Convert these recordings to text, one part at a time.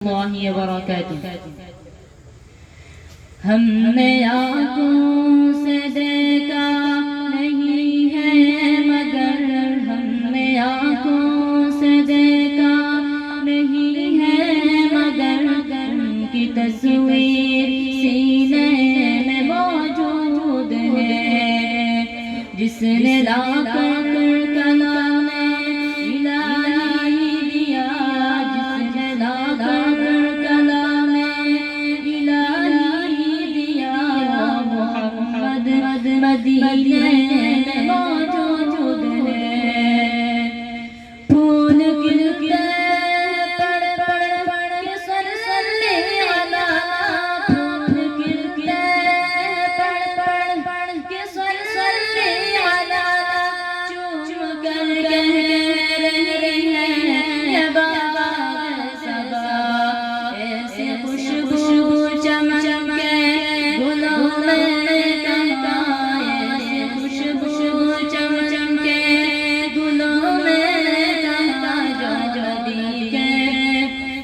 اللہ وبرکاتہ۔ ہم نے آنکھوں سے دیکھا نہیں ہے مگر ہم نے آنکھوں سے دیکھا نہیں ہے مگر ان کی تصویر سینے میں موجود ہے، جس نے لا کر کلام الہی دیا، جس نے لا کر کلام الہی دیا، محمد مدینے میں موجود ہے۔ پھول کھلتے پڑ پڑ پڑ کے صلی علی، پھول کھلتے پڑ پڑ پڑ کے صلی علی، چوم کر کہہ رہی ہے بابا صبا، ایسے خوشبو چم چم کے گلوں میں کہاں، ایسے خوشبو چم چم کے گلوں میں کہاں، جو نبی کے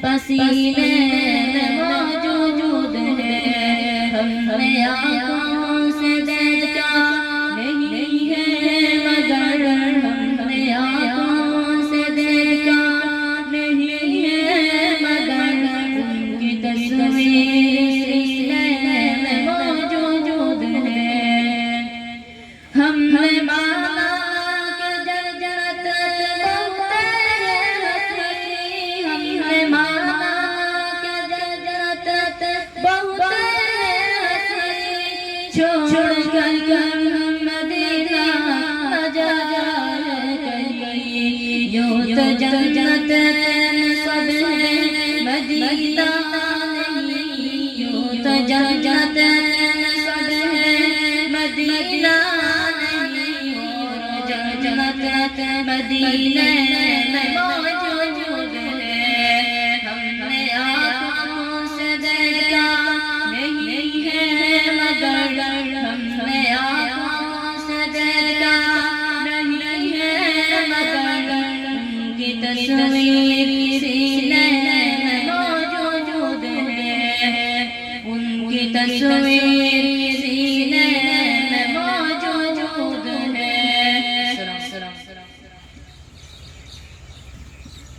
پسینے میں موجود ہے۔ ہم نے آنکھوں سے دیکھا نہیں ہے مگر ہم نے آنکھوں سے دیکھا نہیں ہے مگر ان کی تصویر سینے میں موجود ہے۔ ہم نے مانا کہ جنت بہت حسین، ہم نے مانا کہ جنت بہت حسین، چھوڑ کر ہم مدینہ نہ جائے کہیں، یوں تو جنت سب ہے مدینہ نہیں، یوں تو جنت سب ہے مدینہ نہیں، اور جنت مدینے میں موجود ہے۔ ہم نے آنکھوں سے دیکھا نہیں ہے مگر ہم نے آنکھوں سے دیکھا نہیں ہے مگر ان کی تصویر سینے میں موجود ہے، ان کی تصویر